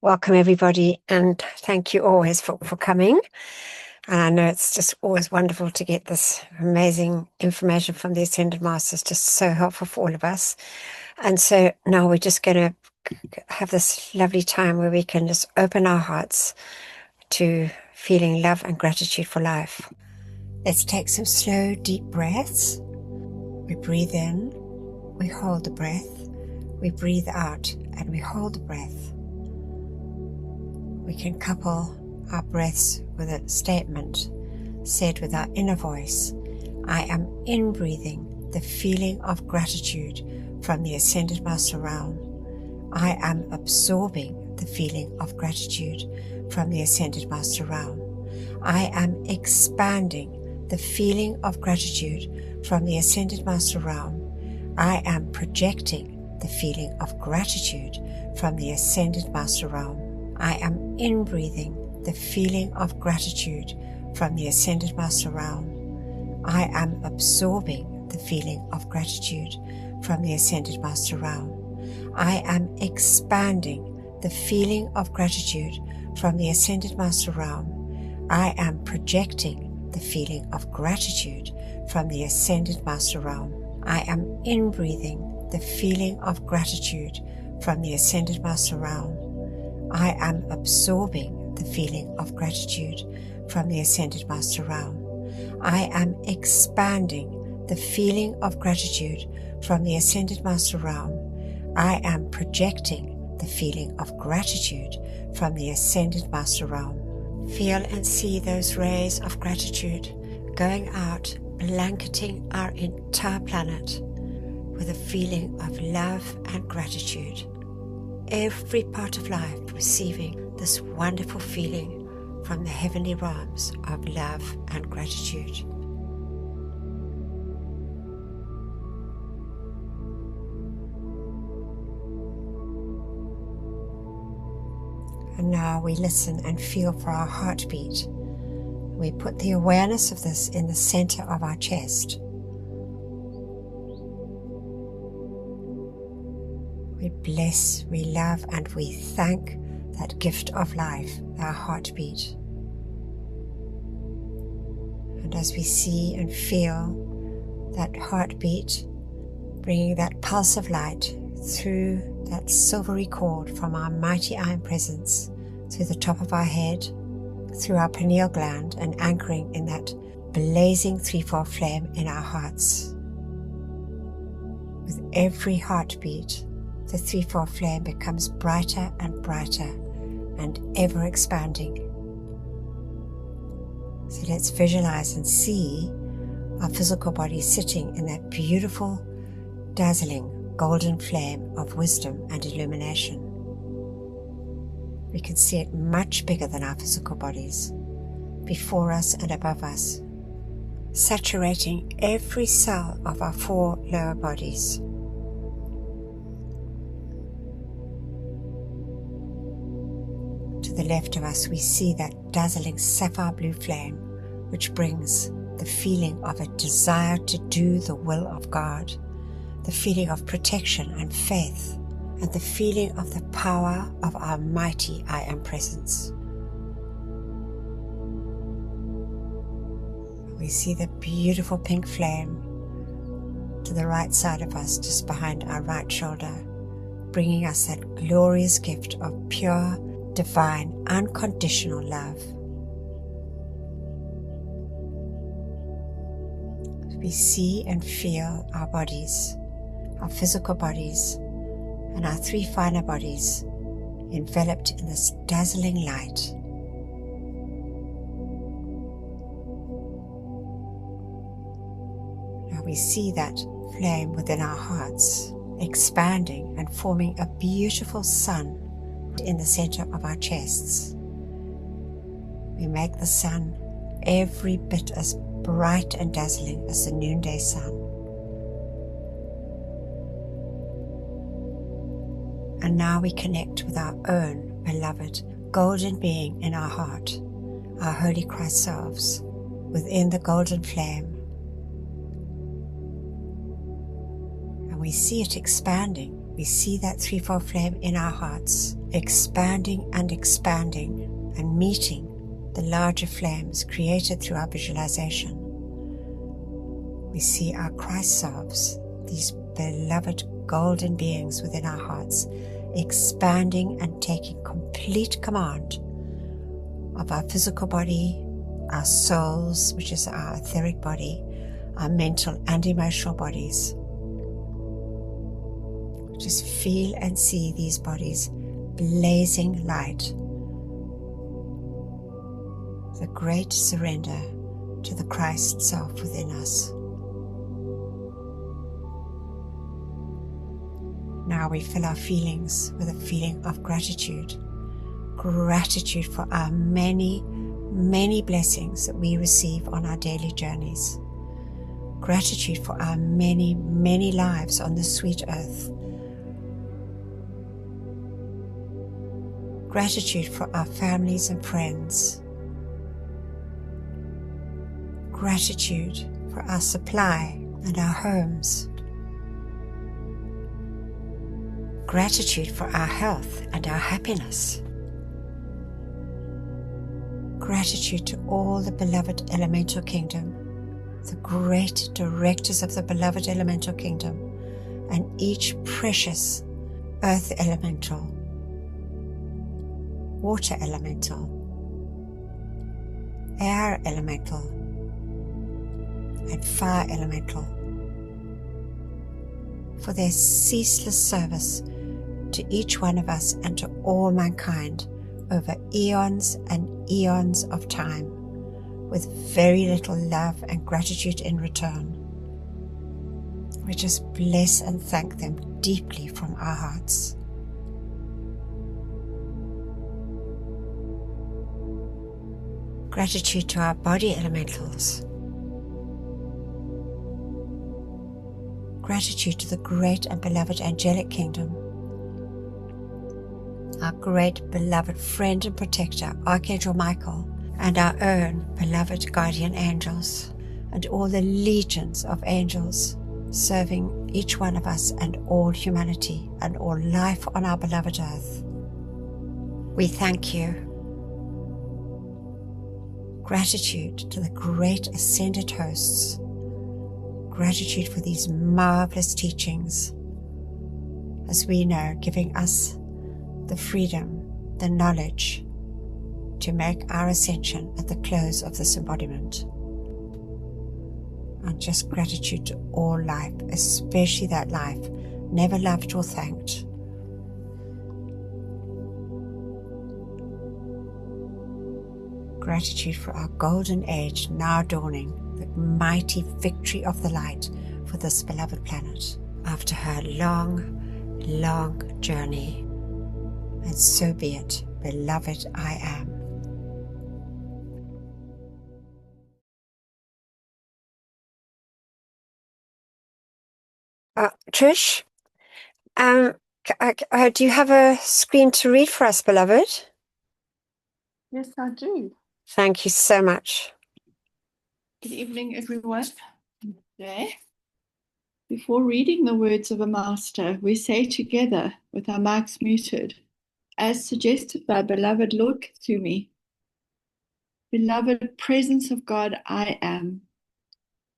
Welcome everybody, and thank you always for coming. And I know it's just always wonderful to get this amazing information from the Ascended Masters, just so helpful for all of us. And so now we're just going to have this lovely time where we can just open our hearts to feeling love and gratitude for life. Let's take some slow, deep breaths. We breathe in, we hold the breath, we breathe out, and we hold the breath. We can couple our breaths with a statement said with our inner voice. I am in-breathing the feeling of gratitude from the Ascended Master Realm. I am absorbing the feeling of gratitude from the Ascended Master Realm. I am expanding the feeling of gratitude from the Ascended Master Realm. I am projecting the feeling of gratitude from the Ascended Master Realm. I am in-breathing the feeling of gratitude from the Ascended Master Realm. I am absorbing the feeling of gratitude from the Ascended Master Realm. I am expanding the feeling of gratitude from the Ascended Master Realm. I am projecting the feeling of gratitude from the Ascended Master Realm. I am in-breathing the feeling of gratitude from the Ascended Master Realm. I am absorbing the feeling of gratitude from the Ascended Master Realm. I am expanding the feeling of gratitude from the Ascended Master Realm. I am projecting the feeling of gratitude from the Ascended Master Realm. Feel and see those rays of gratitude going out, blanketing our entire planet with a feeling of love and gratitude. Every part of life receiving this wonderful feeling from the heavenly realms of love and gratitude. And now we listen and feel for our heartbeat. We put the awareness of this in the center of our chest. We bless, we love, and we thank that gift of life, our heartbeat. And as we see and feel that heartbeat, bringing that pulse of light through that silvery cord from our mighty iron presence, through the top of our head, through our pineal gland, and anchoring in that blazing threefold flame in our hearts. With every heartbeat, the threefold flame becomes brighter and brighter and ever expanding. So let's visualize and see our physical body sitting in that beautiful, dazzling golden flame of wisdom and illumination. We can see it much bigger than our physical bodies, before us and above us, saturating every cell of our 4 lower bodies. To the left of us, we see that dazzling sapphire blue flame, which brings the feeling of a desire to do the will of God, the feeling of protection and faith, and the feeling of the power of our mighty I Am Presence. We see the beautiful pink flame to the right side of us, just behind our right shoulder, bringing us that glorious gift of pure, divine, unconditional love. We see and feel our bodies, our physical bodies, and our 3 finer bodies enveloped in this dazzling light. Now we see that flame within our hearts expanding and forming a beautiful sun in the center of our chests. We make the sun every bit as bright and dazzling as the noonday sun. And now we connect with our own beloved golden being in our heart, our Holy Christ selves, within the golden flame. And we see it expanding we see that threefold flame in our hearts, expanding and meeting the larger flames created through our visualization. We see our Christ selves, these beloved golden beings within our hearts, expanding and taking complete command of our physical body, our souls, which is our etheric body, our mental and emotional bodies. Just feel and see these bodies blazing light. The great surrender to the Christ self within us. Now we fill our feelings with a feeling of gratitude. Gratitude for our many, many blessings that we receive on our daily journeys. Gratitude for our many, many lives on this sweet earth. Gratitude for our families and friends. Gratitude for our supply and our homes. Gratitude for our health and our happiness. Gratitude to all the beloved elemental kingdom, the great directors of the beloved elemental kingdom, and each precious earth elemental, water elemental, air elemental, and fire elemental, for their ceaseless service to each one of us and to all mankind over eons and eons of time, with very little love and gratitude in return. We just bless and thank them deeply from our hearts. Gratitude to our body elementals. Gratitude to the great and beloved angelic kingdom. Our great beloved friend and protector, Archangel Michael, and our own beloved guardian angels, and all the legions of angels serving each one of us and all humanity and all life on our beloved earth. We thank you. Gratitude to the great ascended hosts. Gratitude for these marvelous teachings, as we know, giving us the freedom, the knowledge to make our ascension at the close of this embodiment. And just gratitude to all life, especially that life never loved or thanked. Gratitude for our golden age now dawning, the mighty victory of the light for this beloved planet after her long, long journey. And so be it, beloved I am. Trish, do you have a screen to read for us, beloved? Yes, I do. Thank you so much. Good evening, everyone. Today, before reading the words of a master, we say together with our mics muted, as suggested by beloved Luk to me, beloved presence of God, I am.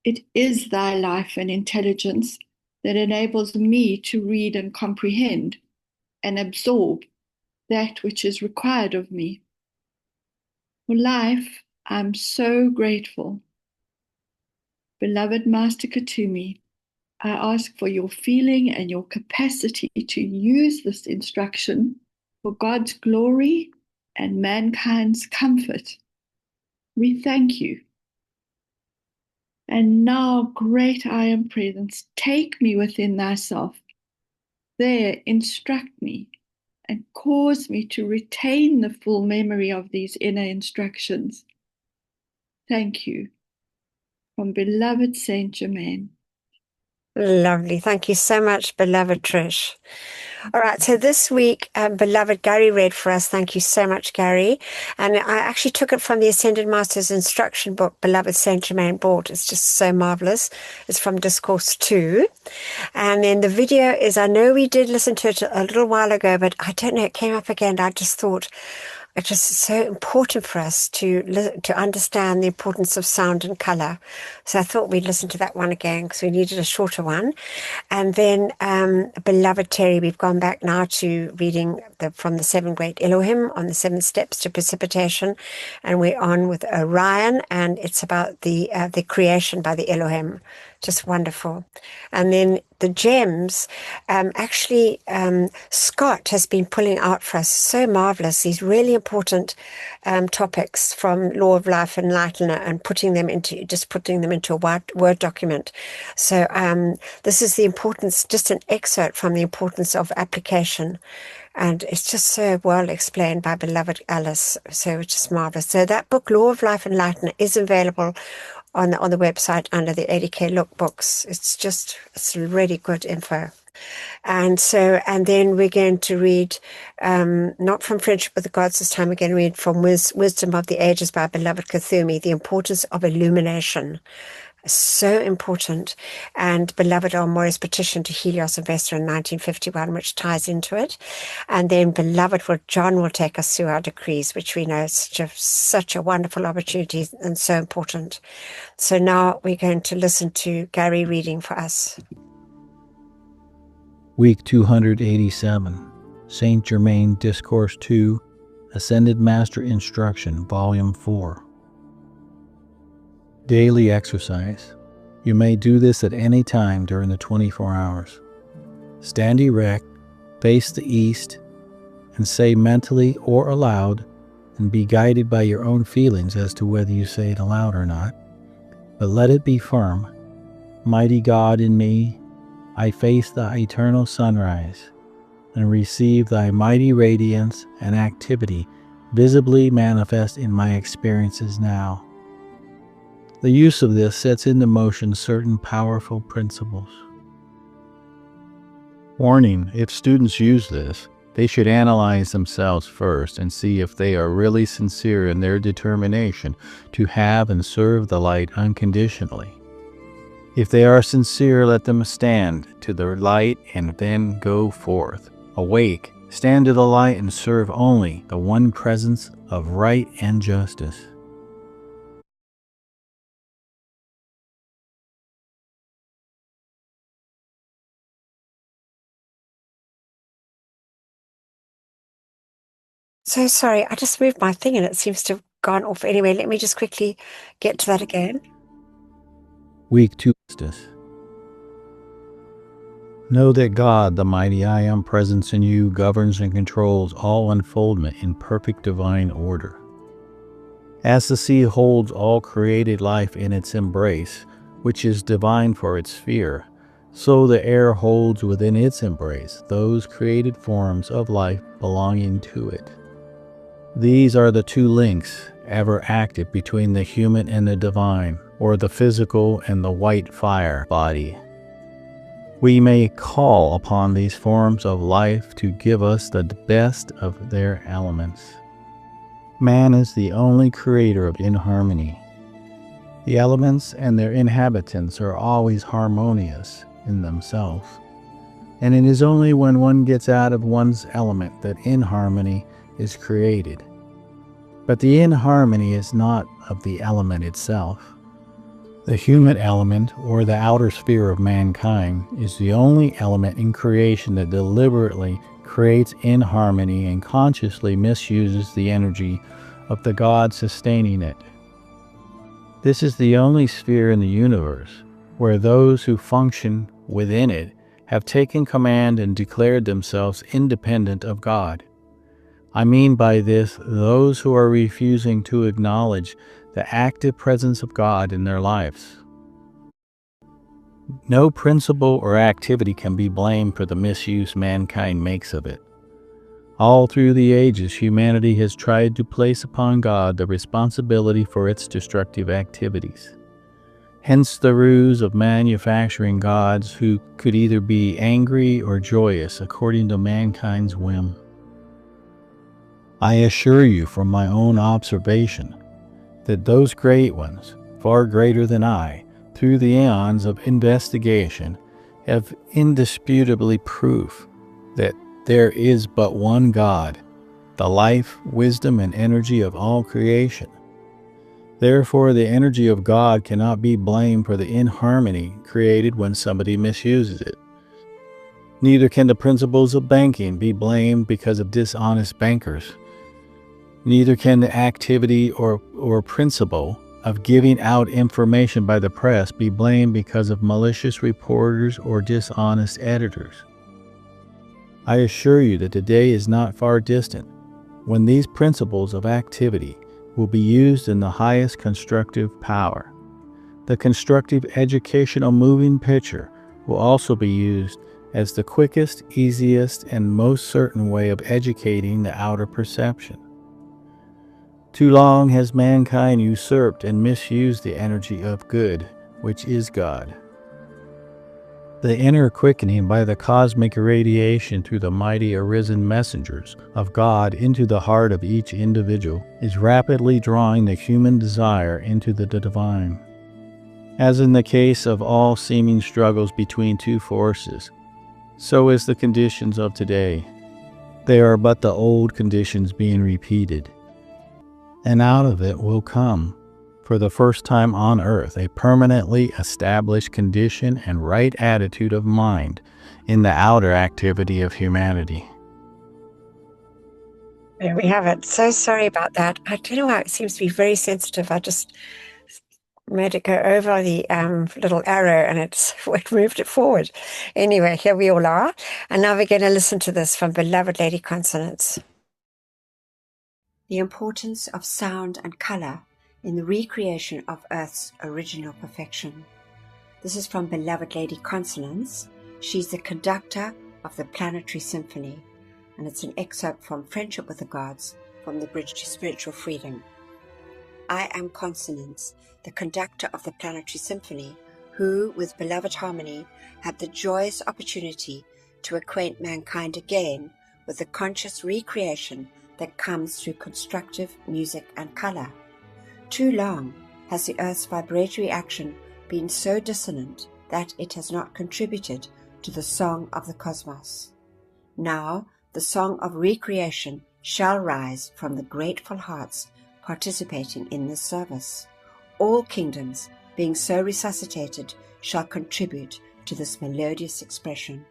It is thy life and intelligence that enables me to read and comprehend and absorb that which is required of me. For life, I'm so grateful. Beloved Master Katumi, I ask for your feeling and your capacity to use this instruction for God's glory and mankind's comfort. We thank you. And now, great I am presence, take me within thyself. There instruct me and cause me to retain the full memory of these inner instructions. Thank you. From beloved Saint Germain. Lovely. Thank you so much, beloved Trish. All right, so this week, beloved Gary read for us. Thank you so much, Gary. And I actually took it from the Ascended Master's instruction book, Beloved Saint Germain bought. It's just so marvelous. It's from Discourse 2. And then the video is, I know we did listen to it a little while ago, but I don't know, it came up again. I just thought it's just so important for us to understand the importance of sound and color. So I thought we'd listen to that one again because we needed a shorter one. And then, beloved Terry, we've gone back now to reading from the Seven Great Elohim on the 7 Steps to Precipitation. And we're on with Orion, and it's about the creation by the Elohim. Just wonderful. And then the gems, Scott has been pulling out for us, so marvelous, these really important topics from Law of Life Enlightener and putting them into a Word document. So this is the importance, just an excerpt from the importance of application. And it's just so well explained by beloved Alice. So it's just marvelous. So that book, Law of Life Enlightener, is available on the website under the ADK Luk books. It's really good info. And then we're going to read, not from Friendship with the Gods this time, we're going to read from Wisdom of the Ages by beloved Kuthumi, the importance of illumination. So important. And beloved Almora's petition to Helios Investor in 1951, which ties into it. And then beloved John will take us through our decrees, which we know is such a wonderful opportunity and so important. So now we're going to listen to Gary reading for us. Week 287, Saint Germain Discourse 2, Ascended Master Instruction, Volume 4. Daily exercise. You may do this at any time during the 24 hours. Stand erect, face the east, and say mentally or aloud, and be guided by your own feelings as to whether you say it aloud or not. But let it be firm. Mighty God in me, I face thy eternal sunrise, and receive thy mighty radiance and activity visibly manifest in my experiences now. The use of this sets into motion certain powerful principles. Warning: if students use this, they should analyze themselves first and see if they are really sincere in their determination to have and serve the light unconditionally. If they are sincere, let them stand to the light and then go forth. Awake, stand to the light and serve only the one presence of right and justice. So sorry, I just moved my thing and it seems to have gone off. Anyway, let me just quickly get to that again. Week 2. Know that God, the mighty I Am presence in you, governs and controls all unfoldment in perfect divine order. As the sea holds all created life in its embrace, which is divine for its sphere, so the air holds within its embrace those created forms of life belonging to it. These are the two links ever active between the human and the divine, or the physical and the white fire body. We may call upon these forms of life to give us the best of their elements. Man is the only creator of inharmony. The elements and their inhabitants are always harmonious in themselves, and it is only when one gets out of one's element that inharmony is created. But the inharmony is not of the element itself. The human element, or the outer sphere of mankind, is the only element in creation that deliberately creates inharmony and consciously misuses the energy of the God sustaining it. This is the only sphere in the universe where those who function within it have taken command and declared themselves independent of God. I mean by this those who are refusing to acknowledge the active presence of God in their lives. No principle or activity can be blamed for the misuse mankind makes of it. All through the ages, humanity has tried to place upon God the responsibility for its destructive activities. Hence the ruse of manufacturing gods who could either be angry or joyous according to mankind's whim. I assure you from my own observation that those great ones, far greater than I, through the aeons of investigation, have indisputably proof that there is but one God, the life, wisdom, and energy of all creation. Therefore, the energy of God cannot be blamed for the inharmony created when somebody misuses it. Neither can the principles of banking be blamed because of dishonest bankers. Neither can the activity or principle of giving out information by the press be blamed because of malicious reporters or dishonest editors. I assure you that the day is not far distant when these principles of activity will be used in the highest constructive power. The constructive educational moving picture will also be used as the quickest, easiest, and most certain way of educating the outer perception. Too long has mankind usurped and misused the energy of good, which is God. The inner quickening by the cosmic irradiation through the mighty arisen messengers of God into the heart of each individual is rapidly drawing the human desire into the divine. As in the case of all seeming struggles between two forces, so is the conditions of today. They are but the old conditions being repeated. And out of it will come, for the first time on earth, a permanently established condition and right attitude of mind in the outer activity of humanity. There we have it. So sorry about that. I don't know why it seems to be very sensitive. I just made it go over the little arrow and it moved it forward. Anyway, here we all are. And now we're going to listen to this from Beloved Lady Consonance. The importance of sound and color in the recreation of Earth's original perfection. This is from Beloved Lady Consonance. She's the conductor of the Planetary Symphony, and it's an excerpt from Friendship with the Gods from the Bridge to Spiritual Freedom. I am Consonance, the conductor of the Planetary Symphony, who, with beloved harmony, had the joyous opportunity to acquaint mankind again with the conscious recreation that comes through constructive music and color. Too long has the Earth's vibratory action been so dissonant that it has not contributed to the song of the cosmos. Now the song of recreation shall rise from the grateful hearts participating in this service. All kingdoms, being so resuscitated, shall contribute to this melodious expression.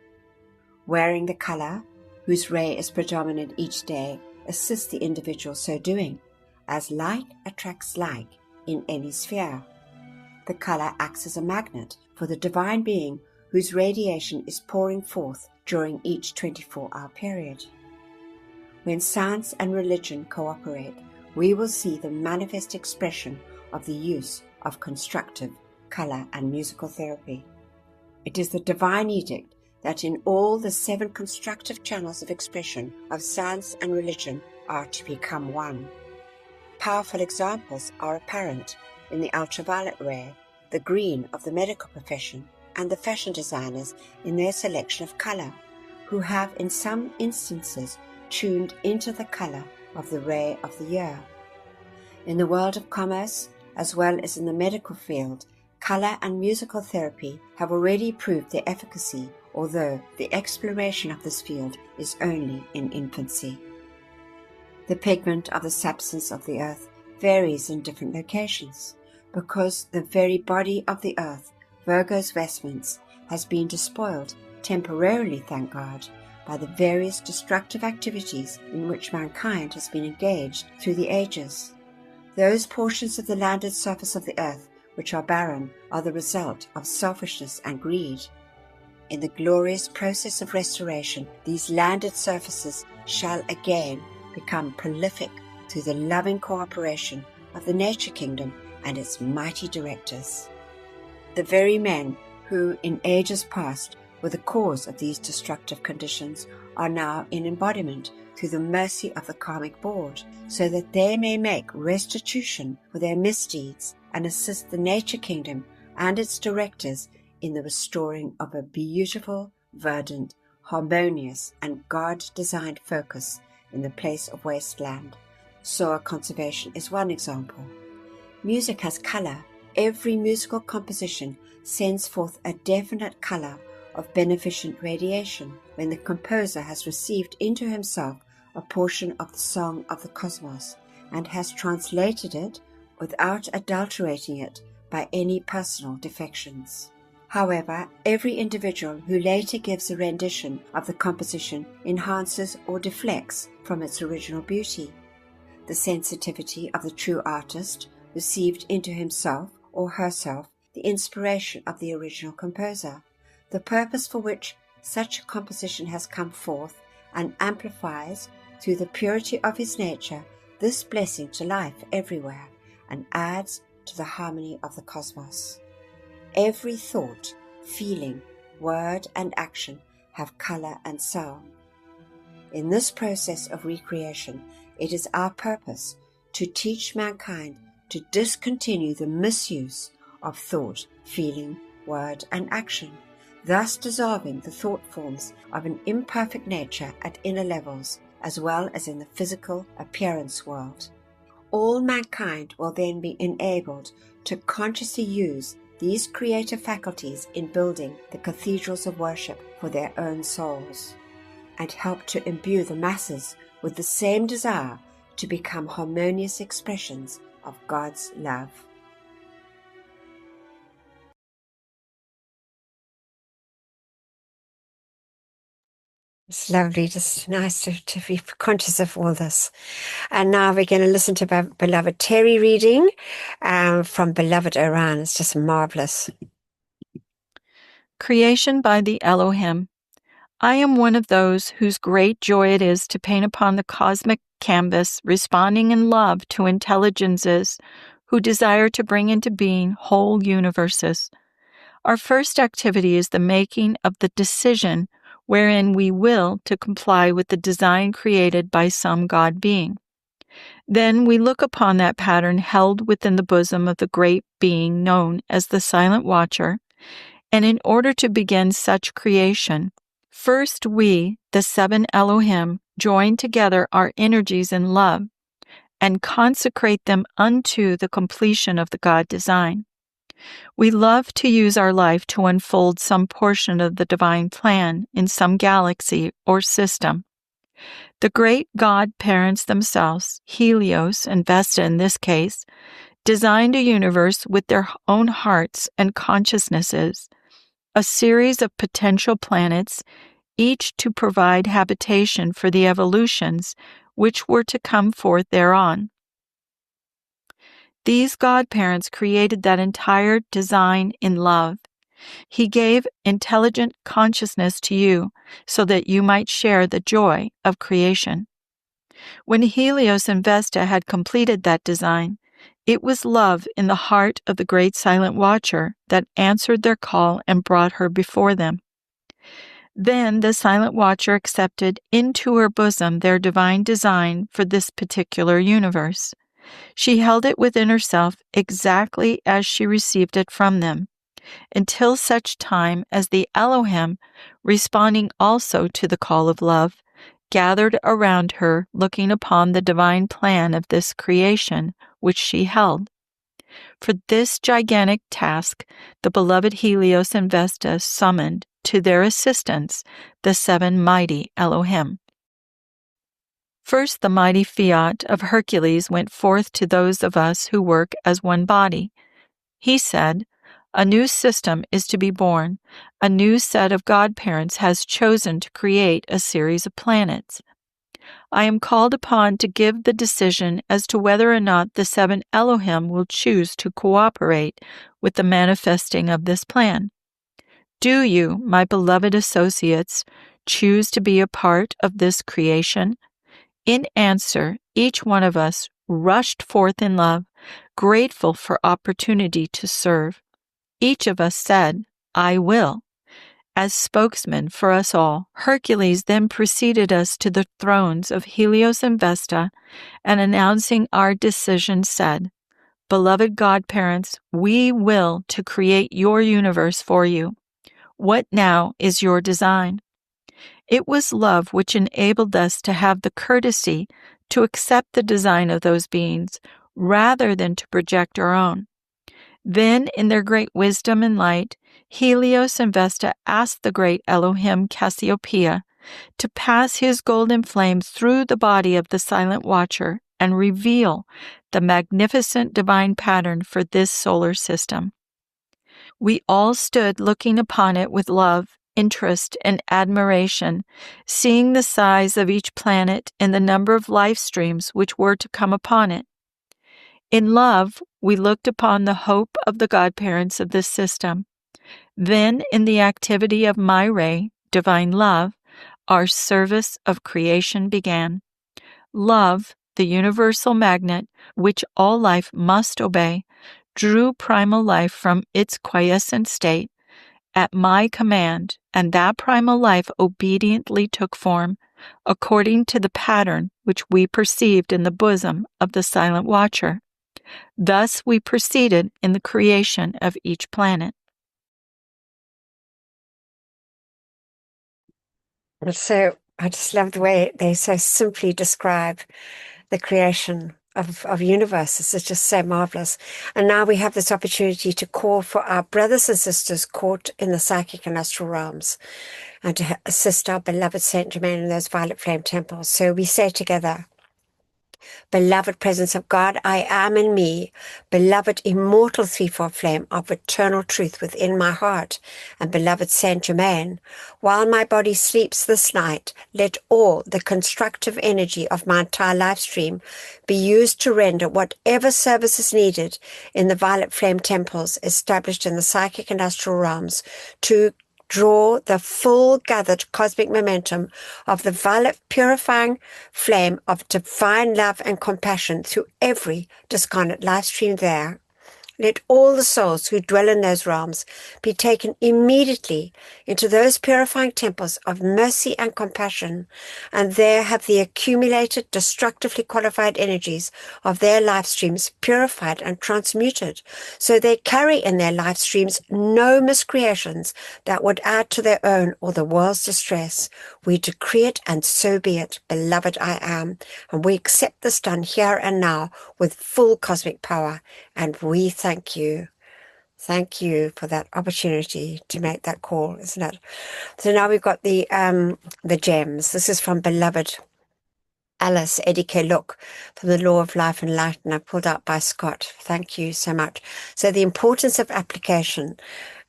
Wearing the color, whose ray is predominant each day, assists the individual so doing, as like attracts like in any sphere. The color acts as a magnet for the divine being whose radiation is pouring forth during each 24-hour period. When science and religion cooperate, we will see the manifest expression of the use of constructive color and musical therapy. It is the divine edict that in all the 7 constructive channels of expression of science and religion are to become one. Powerful examples are apparent in the ultraviolet ray, the green of the medical profession, and the fashion designers in their selection of color, who have in some instances tuned into the color of the ray of the year. In the world of commerce, as well as in the medical field, color and musical therapy have already proved their efficacy, although the exploration of this field is only in infancy. The pigment of the substance of the earth varies in different locations, because the very body of the earth, Virgo's vestments, has been despoiled, temporarily thank God, by the various destructive activities in which mankind has been engaged through the ages. Those portions of the landed surface of the earth which are barren are the result of selfishness and greed. In the glorious process of restoration, these landed surfaces shall again become prolific through the loving cooperation of the nature kingdom and its mighty directors. The very men who, in ages past, were the cause of these destructive conditions are now in embodiment through the mercy of the karmic board, so that they may make restitution for their misdeeds and assist the nature kingdom and its directors in the restoring of a beautiful, verdant, harmonious, and God-designed focus in the place of wasteland. Soil conservation is one example. Music has color. Every musical composition sends forth a definite color of beneficent radiation when the composer has received into himself a portion of the song of the cosmos and has translated it without adulterating it by any personal defections. However, every individual who later gives a rendition of the composition enhances or deflects from its original beauty. The sensitivity of the true artist received into himself or herself the inspiration of the original composer, the purpose for which such a composition has come forth, and amplifies through the purity of his nature this blessing to life everywhere, and adds to the harmony of the cosmos. Every thought, feeling, word, and action have color and sound. In this process of recreation, it is our purpose to teach mankind to discontinue the misuse of thought, feeling, word, and action, thus dissolving the thought forms of an imperfect nature at inner levels as well as in the physical appearance world. All mankind will then be enabled to consciously use these creative faculties in building the cathedrals of worship for their own souls, and help to imbue the masses with the same desire to become harmonious expressions of God's love. It's lovely, just nice to be conscious of all this. And now we're going to listen to beloved Terry reading from beloved Iran. It's just marvelous. Creation by the Elohim. I am one of those whose great joy it is to paint upon the cosmic canvas, responding in love to intelligences who desire to bring into being whole universes. Our first activity is the making of the decision wherein we will to comply with the design created by some God being. Then we look upon that pattern held within the bosom of the great being known as the Silent Watcher, and in order to begin such creation, first we, the seven Elohim, join together our energies in love and consecrate them unto the completion of the God design. We love to use our life to unfold some portion of the divine plan in some galaxy or system. The great God parents themselves, Helios and Vesta in this case, designed a universe with their own hearts and consciousnesses, a series of potential planets, each to provide habitation for the evolutions which were to come forth thereon. These godparents created that entire design in love. He gave intelligent consciousness to you so that you might share the joy of creation. When Helios and Vesta had completed that design, it was love in the heart of the great Silent Watcher that answered their call and brought her before them. Then the Silent Watcher accepted into her bosom their divine design for this particular universe. She held it within herself exactly as she received it from them, until such time as the Elohim, responding also to the call of love, gathered around her, looking upon the divine plan of this creation which she held. For this gigantic task, the beloved Helios and Vesta summoned to their assistance the seven mighty Elohim. First, the mighty fiat of Hercules went forth to those of us who work as one body. He said, "A new system is to be born. A new set of godparents has chosen to create a series of planets. I am called upon to give the decision as to whether or not the seven Elohim will choose to cooperate with the manifesting of this plan. Do you, my beloved associates, choose to be a part of this creation?" In answer, each one of us rushed forth in love, grateful for opportunity to serve. Each of us said, "I will." As spokesman for us all, Hercules then preceded us to the thrones of Helios and Vesta, and announcing our decision said, Beloved godparents, we will to create your universe for you. What now is your design? It was love which enabled us to have the courtesy to accept the design of those beings rather than to project our own. Then, in their great wisdom and light, Helios and Vesta asked the great Elohim Cassiopeia to pass his golden flame through the body of the silent watcher and reveal the magnificent divine pattern for this solar system. We all stood looking upon it with love, interest, and admiration, seeing the size of each planet and the number of life streams which were to come upon it. In love, we looked upon the hope of the godparents of this system. Then, in the activity of my ray, divine love, our service of creation began. Love, the universal magnet which all life must obey, drew primal life from its quiescent state at my command, and that primal life obediently took form, according to the pattern which we perceived in the bosom of the silent watcher. Thus we proceeded in the creation of each planet. And so I just love the way they so simply describe the creation of universes. It's just so marvelous. And now we have this opportunity to call for our brothers and sisters caught in the psychic and astral realms and to assist our beloved Saint Germain in those violet flame temples. So we say together, beloved presence of God, I am in me, beloved immortal threefold flame of eternal truth within my heart, and beloved Saint Germain, while my body sleeps this night, let all the constructive energy of my entire life stream be used to render whatever service is needed in the violet flame temples established in the psychic and astral realms to draw the full gathered cosmic momentum of the violet purifying flame of divine love and compassion through every discarnate life stream there. Let all the souls who dwell in those realms be taken immediately into those purifying temples of mercy and compassion, and there have the accumulated, destructively qualified energies of their life streams purified and transmuted, so they carry in their life streams no miscreations that would add to their own or the world's distress. We decree it, and so be it, beloved I am, and we accept this done here and now with full cosmic power, and we thank you. Thank you for that opportunity to make that call, isn't it? So now we've got the gems. This is from beloved Alice, ADK Luk, from the Law of Life Enlightener, pulled out by Scott. Thank you so much. So the importance of application.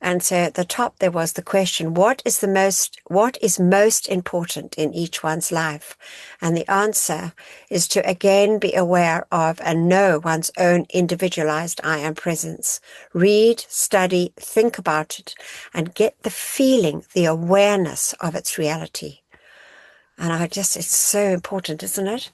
And so at the top there was the question, what is most important in each one's life? And the answer is to again be aware of and know one's own individualized I am presence. Read, study, think about it, and get the feeling, the awareness of its reality. And it's so important, isn't it?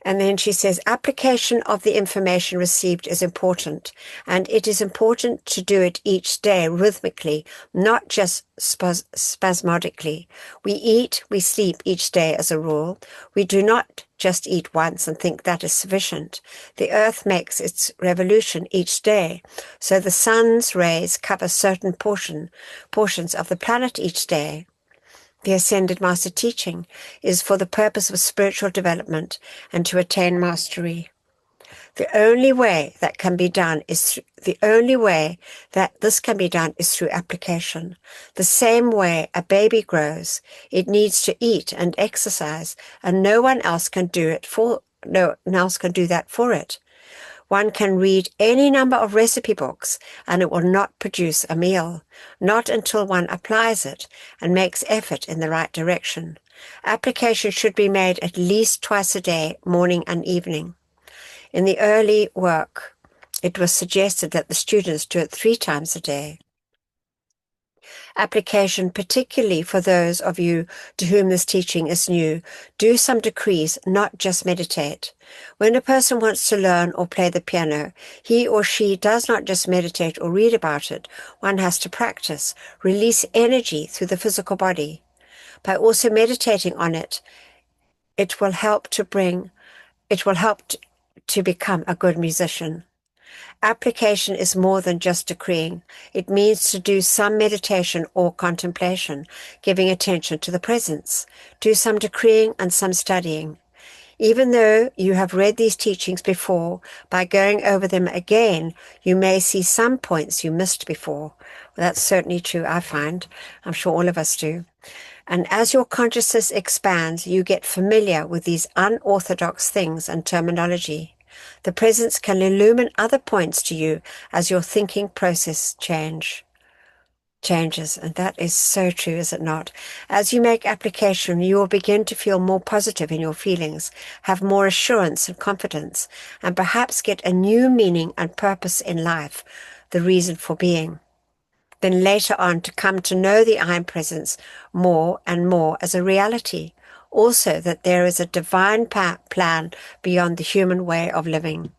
And then she says, application of the information received is important. And it is important to do it each day rhythmically, not just spasmodically. We eat, we sleep each day as a rule. We do not just eat once and think that is sufficient. The earth makes its revolution each day. So the sun's rays cover certain portions of the planet each day. The Ascended Master teaching is for the purpose of spiritual development and to attain mastery. The only way that this can be done is through application. The same way a baby grows, it needs to eat and exercise, and no one else can do that for it. One can read any number of recipe books and it will not produce a meal, not until one applies it and makes effort in the right direction. Application should be made at least twice a day, morning and evening. In the early work, it was suggested that the students do it 3 times a day. Application, particularly for those of you to whom this teaching is new, do some decrees, not just meditate. When a person wants to learn or play the piano, he or she does not just meditate or read about it. One has to practice, release energy through the physical body. By also meditating on it, it will help to become a good musician. Application is more than just decreeing. It means to do some meditation or contemplation, giving attention to the presence. Do some decreeing and some studying. Even though you have read these teachings before, by going over them again, you may see some points you missed before. Well, that's certainly true, I find. I'm sure all of us do. And as your consciousness expands, you get familiar with these unorthodox things and terminology. The presence can illumine other points to you as your thinking process changes. And that is so true, is it not? As you make application, you will begin to feel more positive in your feelings, have more assurance and confidence, and perhaps get a new meaning and purpose in life, the reason for being. Then later on to come to know the I Am Presence more and more as a reality. Also that there is a divine plan beyond the human way of living.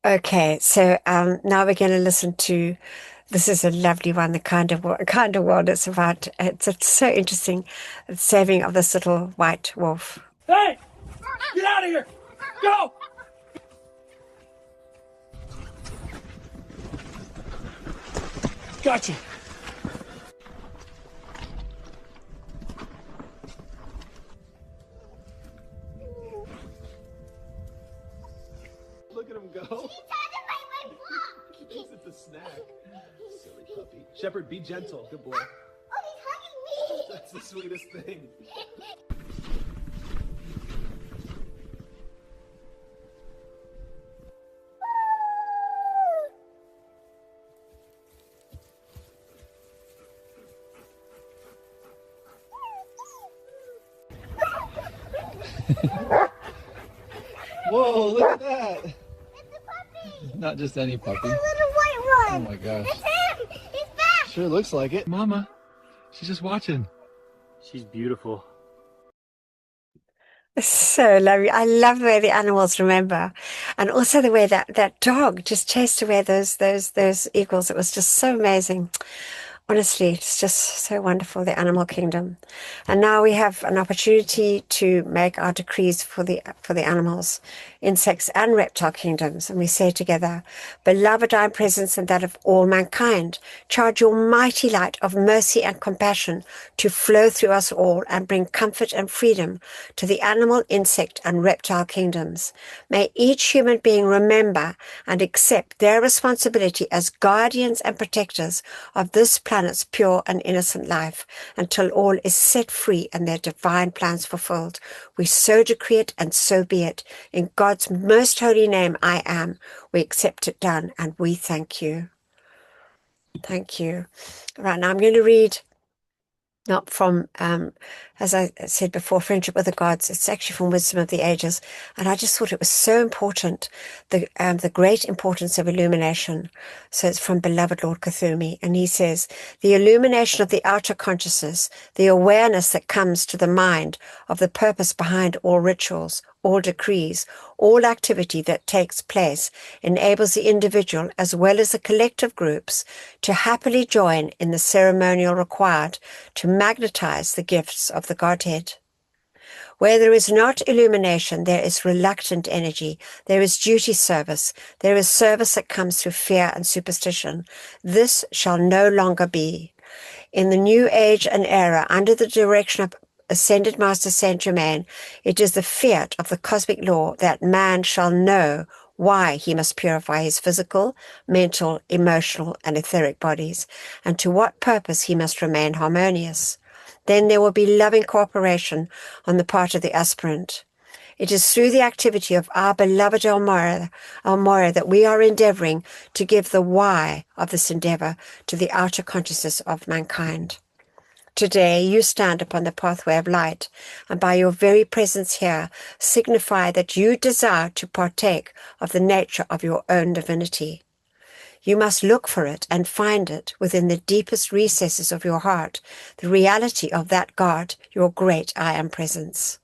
Okay, so now we're going to listen to, this is a lovely one, the kind of world it's about. It's so interesting, the saving of this little white wolf. Hey! Get out of here! Go! Gotcha. Look at him go. He thinks it's a snack. Silly puppy. Shepherd, be gentle. Good boy. Oh, he's hugging me. That's the sweetest thing. Whoa, look at that. It's a puppy. Not just any puppy. It's a little white Oh one. my gosh. It's him. He's back. Sure looks like it. Mama, she's just watching. She's beautiful. So lovely. I love the way the animals remember, and also the way that dog just chased away those eagles. It was just so amazing. Honestly, it's just so wonderful, the animal kingdom. And now we have an opportunity to make our decrees for the animals, insects and reptile kingdoms. And we say together, beloved I am presence and that of all mankind, charge your mighty light of mercy and compassion to flow through us all and bring comfort and freedom to the animal, insect and reptile kingdoms. May each human being remember and accept their responsibility as guardians and protectors of this planet's pure and innocent life until all is set free and their divine plans fulfilled. We so decree it and so be it. In God's most holy name, I am. We accept it done and we thank you. Thank you. Right, now I'm going to read not from, as I said before, Friendship with the Gods. It's actually from Wisdom of the Ages. And I just thought it was so important, the great importance of illumination. So it's from Beloved Lord Cthulhu. And he says, the illumination of the outer consciousness, the awareness that comes to the mind of the purpose behind all rituals, all decrees, all activity that takes place enables the individual as well as the collective groups to happily join in the ceremonial required to magnetize the gifts of the Godhead. Where there is not illumination, there is reluctant energy, there is duty service, there is service that comes through fear and superstition. This shall no longer be. In the new age and era, under the direction of Ascended Master Saint Germain, it is the fiat of the cosmic law that man shall know why he must purify his physical, mental, emotional, and etheric bodies, and to what purpose he must remain harmonious. Then there will be loving cooperation on the part of the aspirant. It is through the activity of our beloved El Morya that we are endeavoring to give the why of this endeavor to the outer consciousness of mankind. Today you stand upon the pathway of light, and by your very presence here signify that you desire to partake of the nature of your own divinity. You must look for it and find it within the deepest recesses of your heart, the reality of that God, your great I Am presence.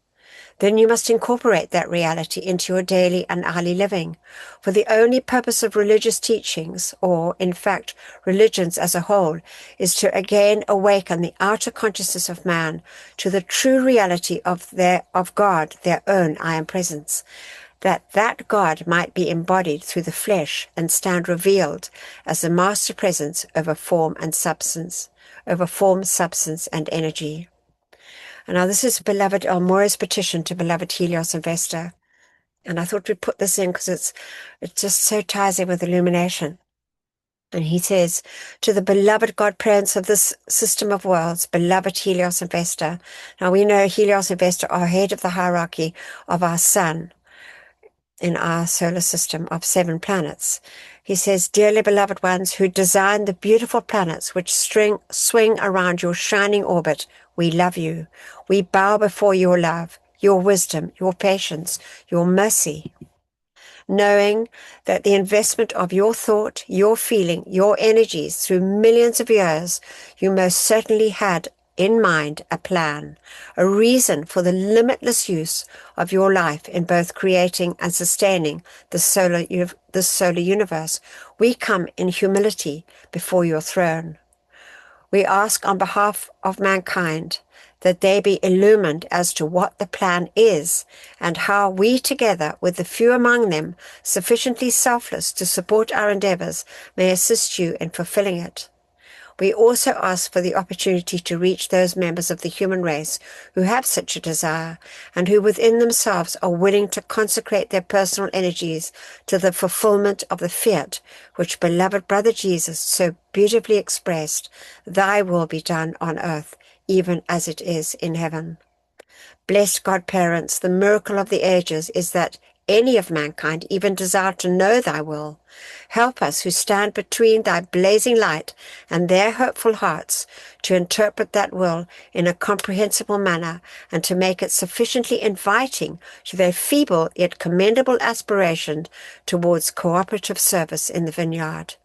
Then you must incorporate that reality into your daily and hourly living. For the only purpose of religious teachings, or in fact religions as a whole, is to again awaken the outer consciousness of man to the true reality of God, their own I Am presence. that God might be embodied through the flesh and stand revealed as the master presence over form, substance, and energy. And now this is beloved Elmora's petition to beloved Helios and Vesta. And I thought we'd put this in because it just so ties in with illumination. And he says, to the beloved God-parents of this system of worlds, beloved Helios and Vesta. Now we know Helios and Vesta are head of the hierarchy of our sun in our solar system of 7 planets. He says, dearly beloved ones who design the beautiful planets which swing around your shining orbit, we love you. We bow before your love, your wisdom, your patience, your mercy, knowing that the investment of your thought, your feeling, your energies through millions of years, you most certainly had in mind a plan, a reason for the limitless use of your life in both creating and sustaining the solar universe. We come in humility before your throne. We ask on behalf of mankind that they be illumined as to what the plan is and how we, together with the few among them, sufficiently selfless to support our endeavors, may assist you in fulfilling it. We also ask for the opportunity to reach those members of the human race who have such a desire and who within themselves are willing to consecrate their personal energies to the fulfillment of the fiat which beloved Brother Jesus so beautifully expressed, thy will be done on earth, even as it is in heaven. Blessed God-parents, the miracle of the ages is that any of mankind even desire to know thy will. Help us who stand between thy blazing light and their hopeful hearts to interpret that will in a comprehensible manner and to make it sufficiently inviting to their feeble yet commendable aspiration towards cooperative service in the vineyard.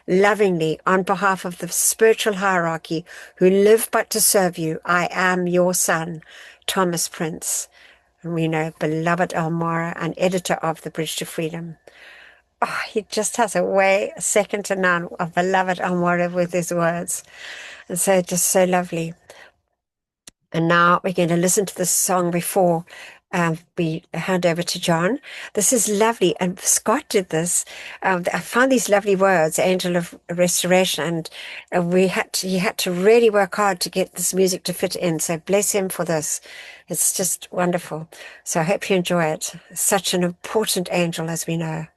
Lovingly, on behalf of the spiritual hierarchy who live but to serve you, I am your son, Thomas Prince. And we know beloved Elmora, and editor of The Bridge to Freedom. Oh, he just has a way second to none of beloved Elmora with his words. And so just so lovely. And now we're going to listen to this song before we hand over to John. This is lovely. And Scott did this. I found these lovely words, Angel of Restoration, and he had to really work hard to get this music to fit in. So bless him for this. It's just wonderful. So I hope you enjoy it. Such an important angel, as we know.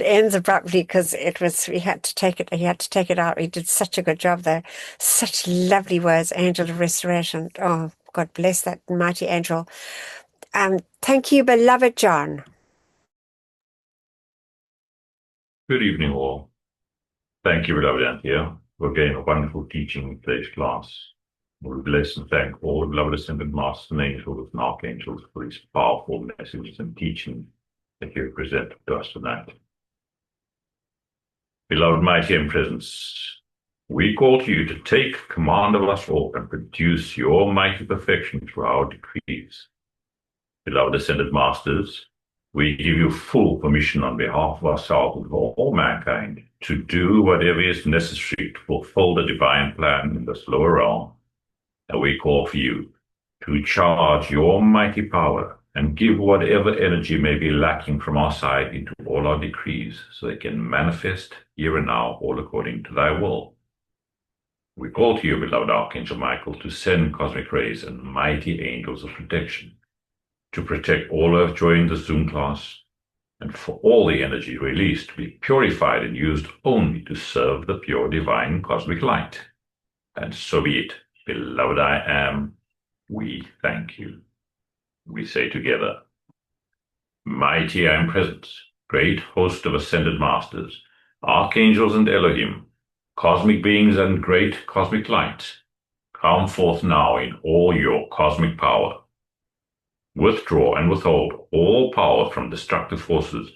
ends abruptly because he had to take it out. He did such a good job there. Such lovely words, angel of restoration. Oh, God bless that mighty angel. Thank you, beloved John. Good evening, all. Thank you, beloved Anthea, for again a wonderful teaching in today's class. We bless and thank all the beloved ascended masters and angels and archangels for these powerful messages and teaching that you have presented to us tonight. Beloved mighty and presence, we call to you to take command of us all and produce your mighty perfection through our decrees. Beloved ascended masters, we give you full permission on behalf of ourselves and all mankind to do whatever is necessary to fulfill the divine plan in this lower realm. And we call for you to charge your mighty power and give whatever energy may be lacking from our side into all our decrees so they can manifest here and now all according to thy will. We call to you, beloved Archangel Michael, to send cosmic rays and mighty angels of protection to protect all who have joined the Zoom class, and for all the energy released to be purified and used only to serve the pure divine cosmic light. And so be it, beloved I am, we thank you. We say together, mighty I am present, great host of ascended masters, archangels and Elohim, cosmic beings and great cosmic light, come forth now in all your cosmic power. Withdraw and withhold all power from destructive forces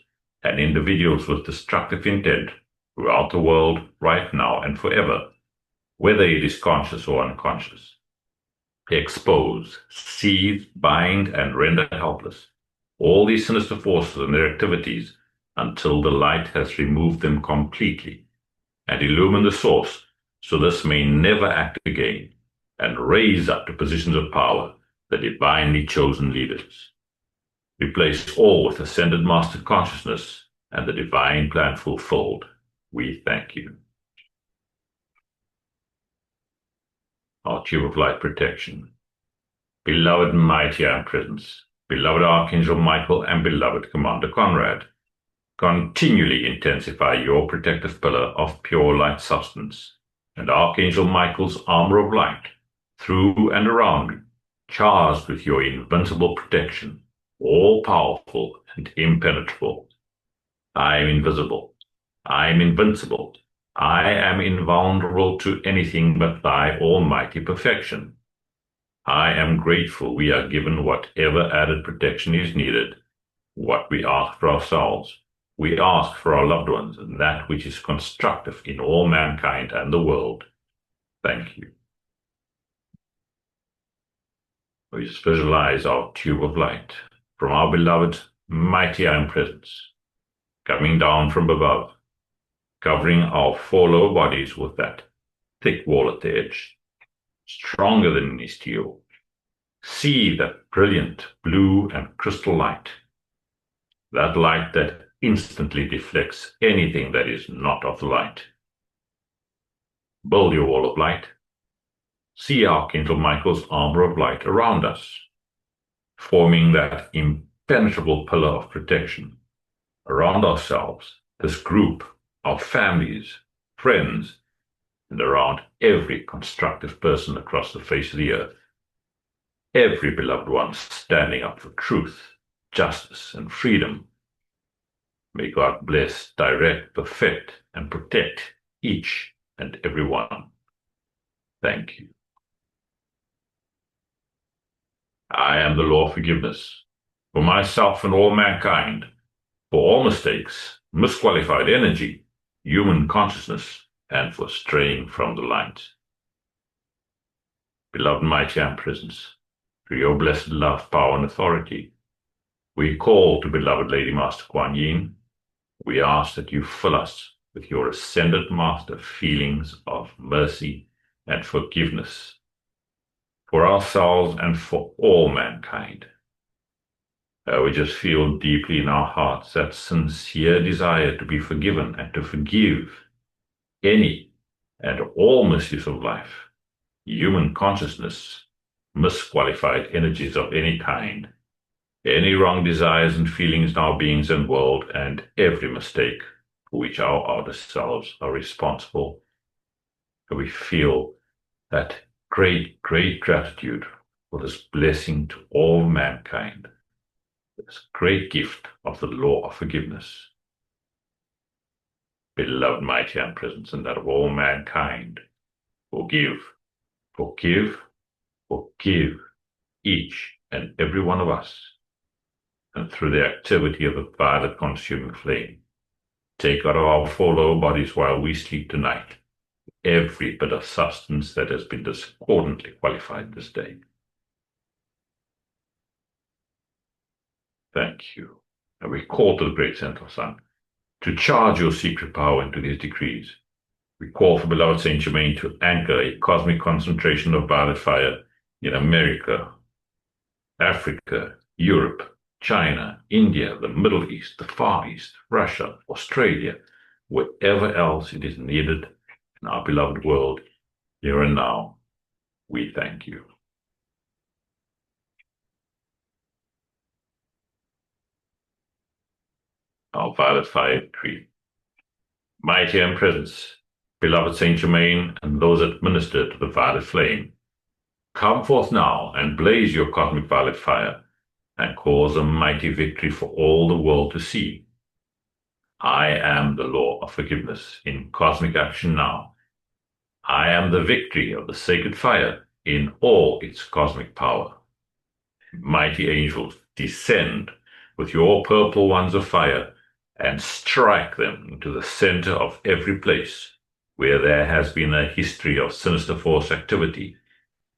and individuals with destructive intent throughout the world right now and forever, whether it is conscious or unconscious. Expose, seize, bind, and render helpless all these sinister forces and their activities until the light has removed them completely, and illumine the source so this may never act again, and raise up to positions of power the divinely chosen leaders. Replace all with ascended master consciousness and the divine plan fulfilled. We thank you. Our tube of light protection. Beloved mighty I am presence, beloved Archangel Michael and beloved Commander Conrad, continually intensify your protective pillar of pure light substance and Archangel Michael's armor of light through and around you, charged with your invincible protection, all-powerful and impenetrable. I am invisible. I am invincible. I am invulnerable to anything but thy almighty perfection. I am grateful we are given whatever added protection is needed, what we ask for ourselves. We ask for our loved ones and that which is constructive in all mankind and the world. Thank you. We just visualize our tube of light from our beloved mighty I am presence, coming down from above, covering our four lower bodies with that thick wall at the edge, stronger than any steel. See that brilliant blue and crystal light, that light that instantly deflects anything that is not of the light. Build your wall of light. See Archangel Michael's armor of light around us, forming that impenetrable pillar of protection around ourselves, this group, our families, friends, and around every constructive person across the face of the earth. Every beloved one standing up for truth, justice, and freedom. May God bless, direct, perfect, and protect each and every one. Thank you. I am the law of forgiveness for myself and all mankind, for all mistakes, misqualified energy, human consciousness, and for straying from the light. Beloved mighty I am presence, through your blessed love, power, and authority, we call to beloved Lady Master Kuan Yin. We ask that you fill us with your ascended master feelings of mercy and forgiveness for ourselves and for all mankind. We just feel deeply in our hearts that sincere desire to be forgiven and to forgive any and all misuse of life, human consciousness, misqualified energies of any kind, any wrong desires and feelings in our beings and world, and every mistake for which our outer selves are responsible. And we feel that great, great gratitude for this blessing to all mankind, this great gift of the law of forgiveness. Beloved, mighty, and presence, and that of all mankind, forgive, forgive, forgive each and every one of us, and through the activity of the violet consuming flame, take out of our four lower bodies while we sleep tonight every bit of substance that has been discordantly qualified this day. Thank you. And we call to the great Central Sun to charge your secret power into these decrees. We call for beloved Saint Germain to anchor a cosmic concentration of violet fire in America, Africa, Europe, China, India, the Middle East, the Far East, Russia, Australia, wherever else it is needed in our beloved world, here and now. We thank you. Our violet fire decree. Mighty and presence, beloved Saint Germain, and those administered to the violet flame, come forth now and blaze your cosmic violet fire, and cause a mighty victory for all the world to see. I am the law of forgiveness in cosmic action now. I am the victory of the sacred fire in all its cosmic power. Mighty angels, descend with your purple ones of fire and strike them into the center of every place where there has been a history of sinister force activity.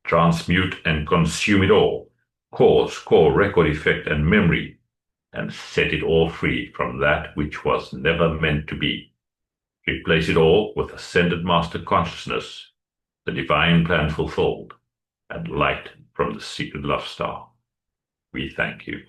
Transmute and consume it all, cause, record, effect, and memory, and set it all free from that which was never meant to be. Replace it all with ascended master consciousness, the divine plan fulfilled, and light from the secret love star. We thank you.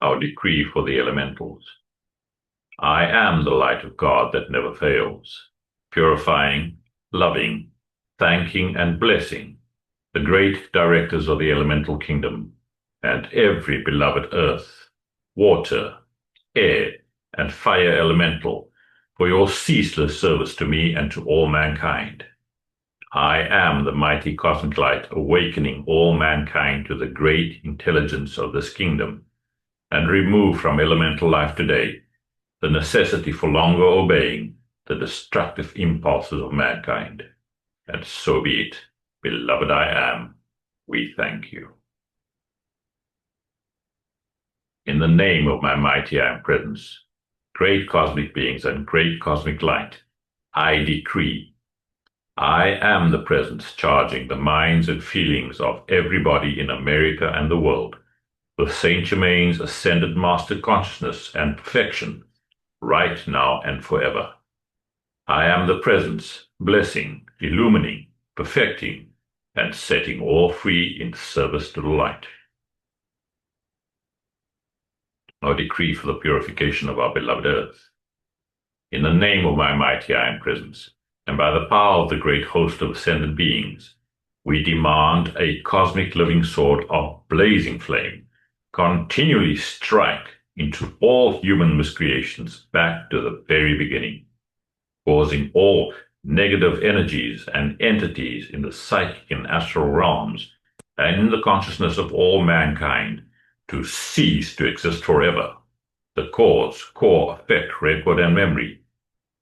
our decree for the elementals. I am the light of God that never fails, purifying, loving, thanking, and blessing the great directors of the elemental kingdom and every beloved earth, water, air, and fire elemental for your ceaseless service to me and to all mankind. I am the mighty cosmic light awakening all mankind to the great intelligence of this kingdom and remove from elemental life today the necessity for longer obeying the destructive impulses of mankind. And so be it, beloved I am, we thank you. In the name of my mighty I am presence, great cosmic beings and great cosmic light, I decree, I am the presence charging the minds and feelings of everybody in America and the world with Saint Germain's ascended master consciousness and perfection, right now and forever. I am the presence, blessing, illumining, perfecting, and setting all free in service to the light. Now decree for the purification of our beloved earth. In the name of my mighty I am presence, and by the power of the great host of ascended beings, we demand a cosmic living sword of blazing flame continually strike into all human miscreations back to the very beginning, causing all negative energies and entities in the psychic and astral realms and in the consciousness of all mankind to cease to exist forever, the cause, core, effect, record, and memory,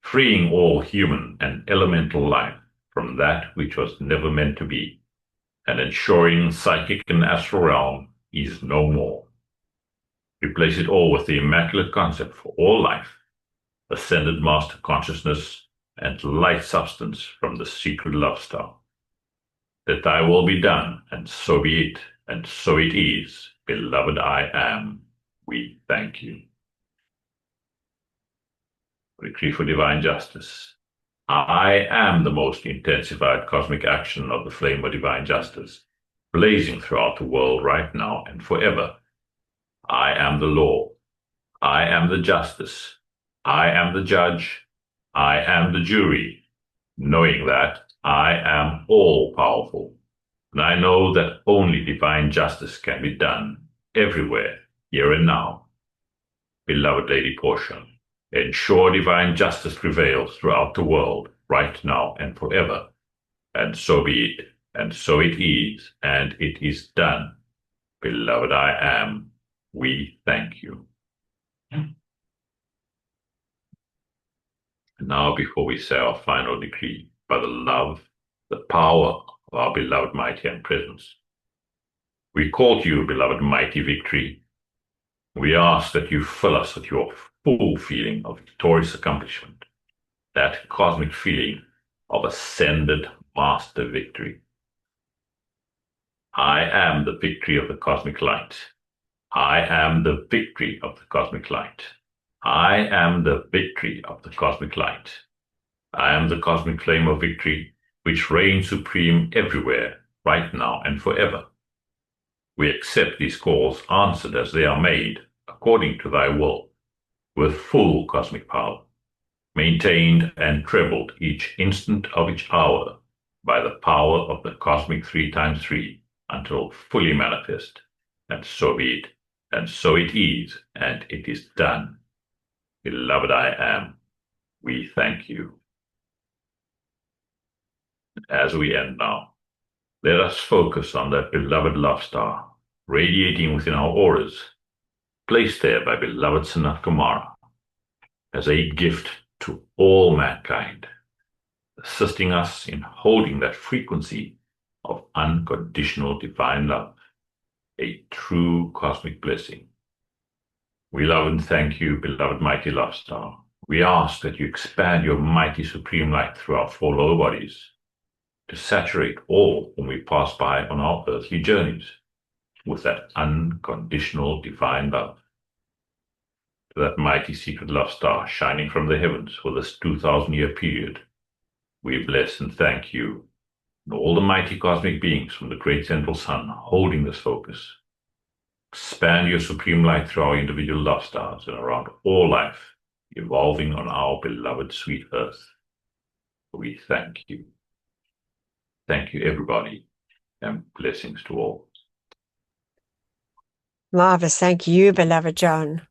freeing all human and elemental life from that which was never meant to be, and ensuring psychic and astral realm is no more. Replace it all with the immaculate concept for all life, ascended master consciousness, and light substance from the secret love star. That thy will be done, and so be it, and so it is, beloved I am, we thank you. Decree for divine justice. I am the most intensified cosmic action of the flame of divine justice, blazing throughout the world right now and forever. I am the law. I am the justice. I am the judge. I am the jury, knowing that I am all-powerful. And I know that only divine justice can be done everywhere, here and now. Beloved Lady Portia, ensure divine justice prevails throughout the world, right now and forever. And so be it, and so it is, and it is done. Beloved I am, we thank you. And now, before we say our final decree, by the love, the power of our beloved mighty and presence, we call to you, beloved mighty victory. We ask that you fill us with your full feeling of victorious accomplishment, that cosmic feeling of ascended master victory. I am the victory of the cosmic light. I am the victory of the cosmic light. I am the victory of the cosmic light. I am the cosmic flame of victory, which reigns supreme everywhere, right now and forever. We accept these calls answered as they are made, according to thy will, with full cosmic power, maintained and trebled each instant of each hour by the power of the cosmic 3x3 until fully manifest. And so be it, and so it is, and it is done. Beloved I am, we thank you. As we end now, let us focus on that beloved love star, radiating within our auras, placed there by beloved Sanat Kumara, as a gift to all mankind, assisting us in holding that frequency of unconditional divine love, a true cosmic blessing. We love and thank you, beloved mighty love star. We ask that you expand your mighty supreme light through our four lower bodies, to saturate all whom we pass by on our earthly journeys with that unconditional divine love. To that mighty secret love star shining from the heavens for this 2,000-year period, we bless and thank you and all the mighty cosmic beings from the great central sun holding this focus. Expand your supreme light through our individual love stars and around all life, evolving on our beloved sweet earth. We thank you. Thank you, everybody, and blessings to all. Marvelous. Thank you, beloved John.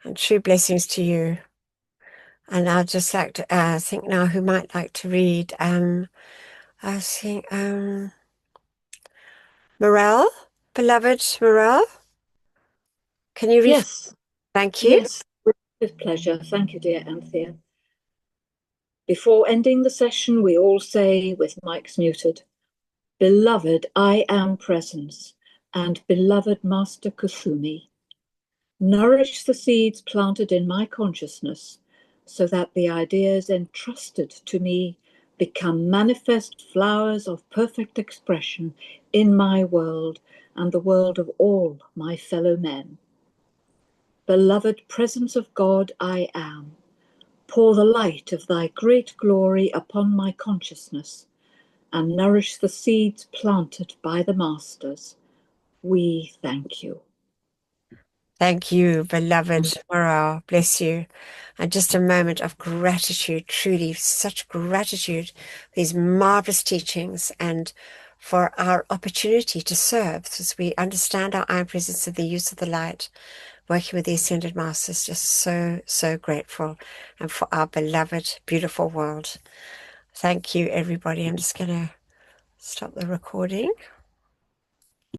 And true blessings to you. And I'd just like to think now who might like to read. I think Morel, beloved Morel. Can you read? Yes. Thank you. Yes, with pleasure. Thank you, dear Anthea. Before ending the session, we all say, with mics muted, Beloved, I am presence, and beloved Master Kuthumi, nourish the seeds planted in my consciousness so that the ideas entrusted to me become manifest flowers of perfect expression in my world and the world of all my fellow men. Beloved presence of God, I am. Pour the light of thy great glory upon my consciousness and nourish the seeds planted by the masters. We thank you. Thank you, beloved Morale. Bless you. And just a moment of gratitude, truly such gratitude for these marvelous teachings and for our opportunity to serve as we understand our own presence and the use of the light, working with the Ascended Masters. Just so grateful, and for our beloved, beautiful world. Thank you, everybody. I'm just going to stop the recording.